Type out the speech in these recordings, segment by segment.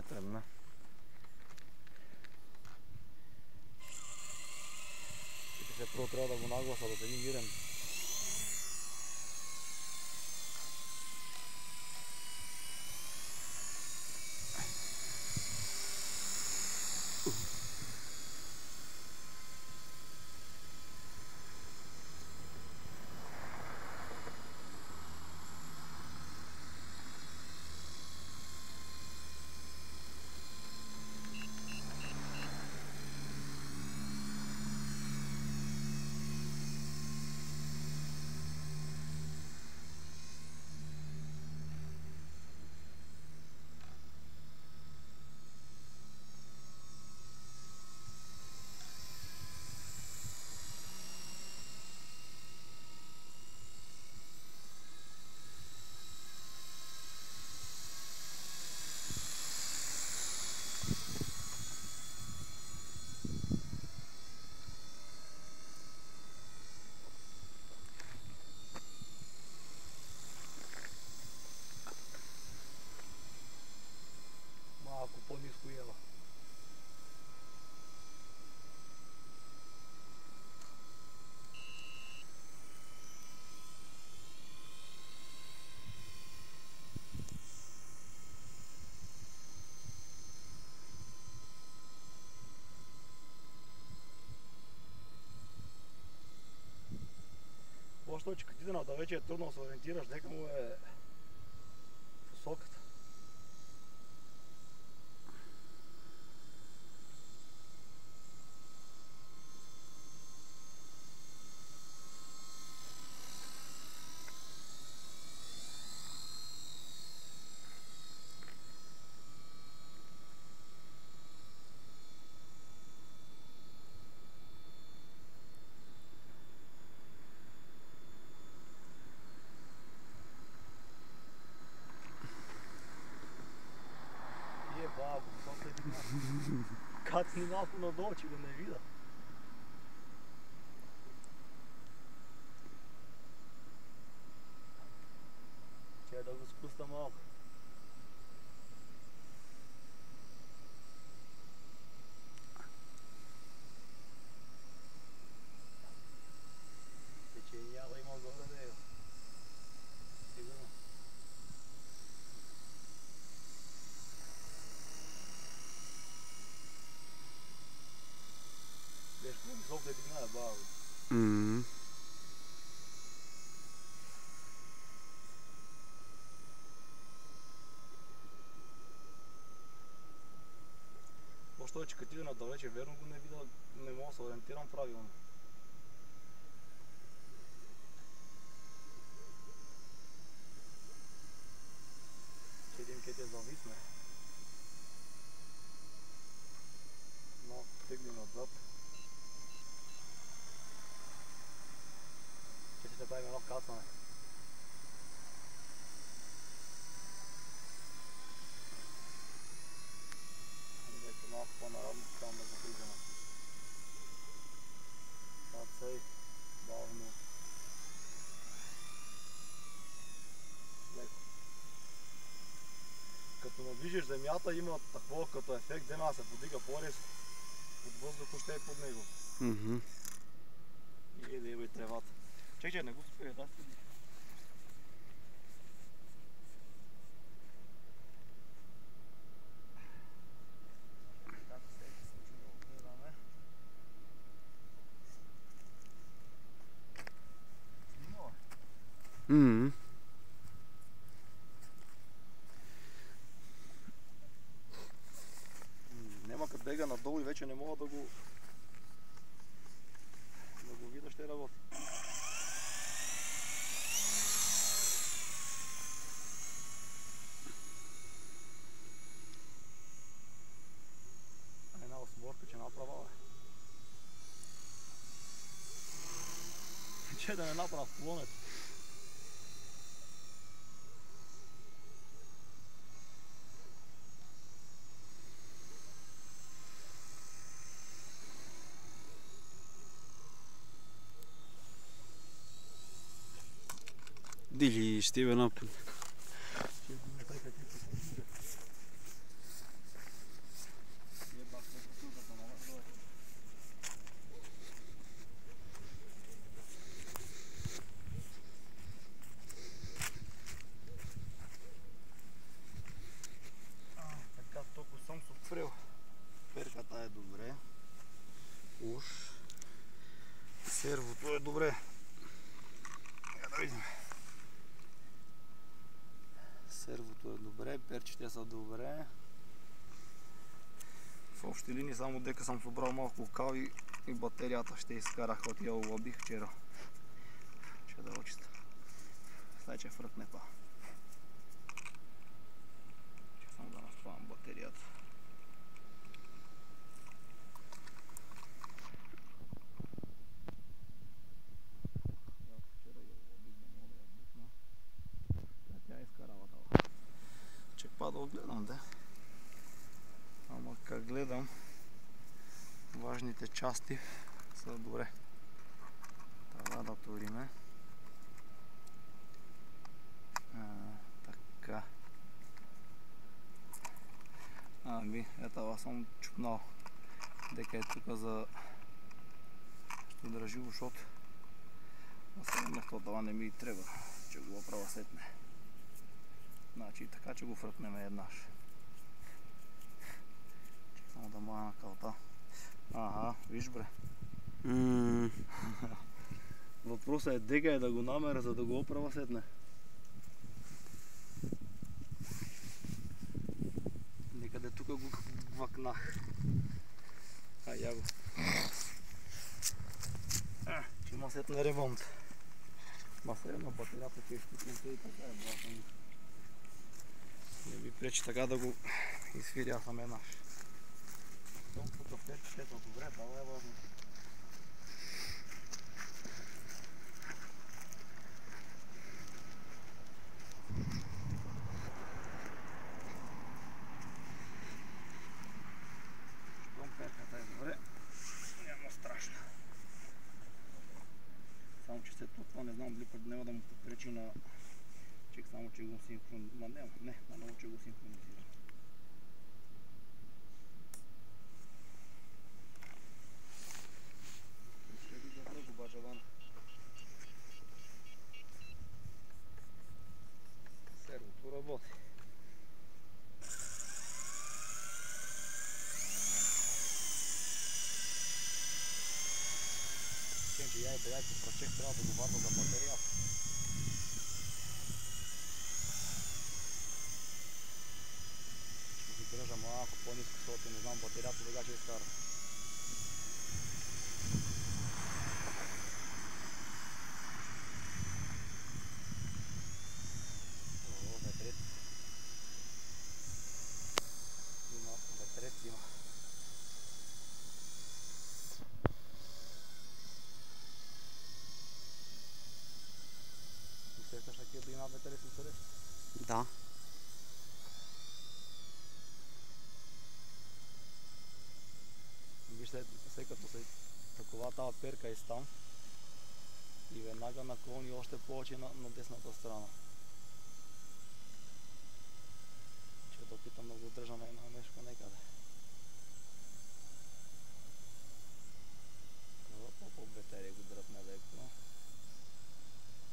тръгна. Ще първо трябва да го нагласа, да седи мирен. Малко по-ниско ева. Още че като иде да вече е трудно да се ориентираш, дека му е посоката. Кацни малко надолу, че да не видя. Че да го спуста малко. Теченияла има горе да е. Сигурно. Виж, по-висок да дигна е баво. Още е, че като иде надалече, верно го не видя, не мога да се ориентирам правилно. Че един кет е зависне. Малко тегли назад. Че ще се правим едно кацане. Малко по-наравно, там да го влизаме. Цей, бавно. Леко. Като наближиш земята има такова като ефект, взема да се подига по-резко. От въздуха ще е под него. И да ева и тревата. Чекай, не го спее, да седи. Нема като бега надолу и вече не мога да го видя, ще работи. Една осморка, че направа е. Че да не направя в колонето. Dili, Steven up. добре. Да видим. Сервото е добре, перчите са добре. В общи линии само дека съм собрал малко кал и батерията ще изкарах от я улобих вчера. Ще да очиста. Сега че фръкне па. Ще само да наспавам батерията. Вчера я улобих да мога да я бутна. Сега тя изкарава това. Чек па да огледам, да. Ама как гледам, важните части са добре. Това да туриме. Така. Ами, ето съм чупнал. Дека е тук за... ще държи ушот. А сега мехто това не ми трябва, че го оправя сетне. Значи така, че го фръкнеме еднаш. Само да мая на калта. Аха, виж бре. Въпросът е дека е да го намеря, за да го оправя сетне. Некъде тук го вакнах. Я го. Че има сетне ремонт. Ма средно батерията че изпитнете и така е блатен. Не би пречи така да го изфиря сам еднаш. Тук перчите са добре, това е важно. Щом перката е добре, няма страшно. Само че след това не знам дали пък няма да му попречи на... Чек само че го синхронизирам. Не, наново че го синхронизирам. Ще ги завръг обаче ван. Сервото работи. Че я и беляйте прочек трябва да го варна за батерията. Ще ги държа малко по-ниско, защото не знам батерията сега ще изкара. Ветрец. Има ветрец, има. Усещаш ли да има ветрец усъреш? Да. Вижте, след като се такова тази перка и там и веднага наклони още повече на десната страна. Ще да опитам да го държа на една мешка некъде. По батерия го дръпне леко.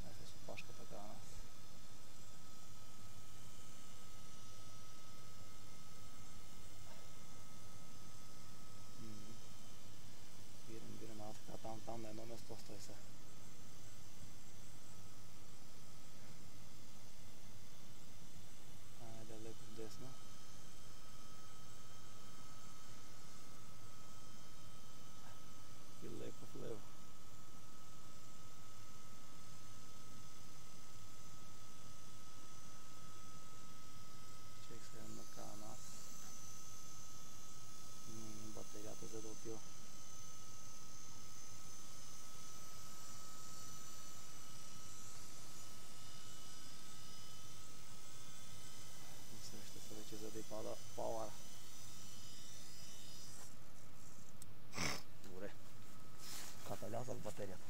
Ай се опашка така на нас. Бирам, така там на едно место стой се. Айде леко вдесно. И леко влево. Чек сега на нас. Батерията за да отива. Ще се вече за да и пада пауъра. Добре. Каталяза в батерията.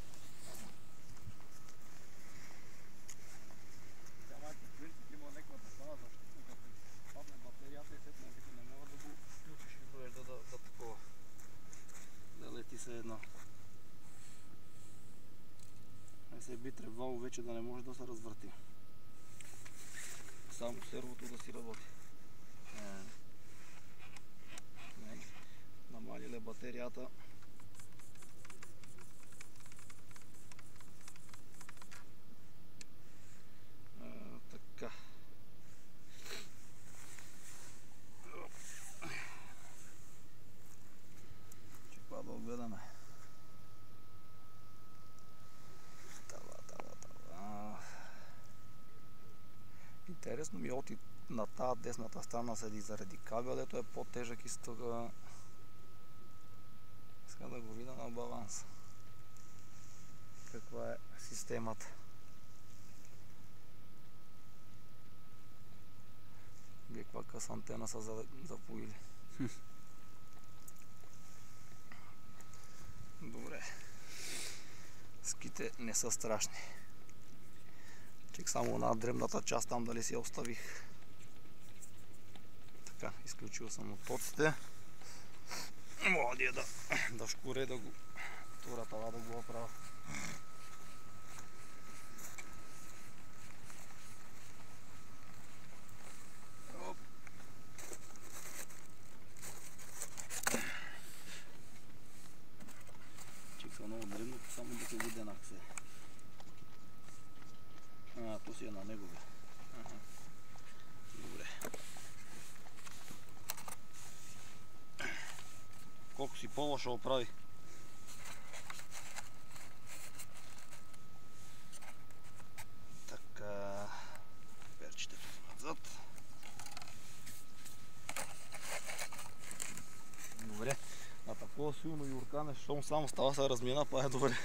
Сега майко в принцип има някаква такава защита, като падне батерията и след някакво не мога да го включиш и изглежда да такова. Да лети се едно. Се би трябвало вече да не може да се развърти. Само сервото да си работи. Намалиле батерията. интересно ми е оти на тази десната страна седи заради кабелето е по-тежък изтога. Сега да го видя на баланс. Каква е системата. Вие каква къса антена са запоили. Добре. Ските не са страшни. Чек само на дребната част там дали си я оставих. Така, изключил съм отоците. Младия да шкуре да го турата да го оправя. Чек са много дребното, само да се видя на ксе. То си е на него, бе. Добре. Колко си пола ще оправи. Така. Перчетето назад. Добре. А такова силно юркане, щом само става се размина, па е добре.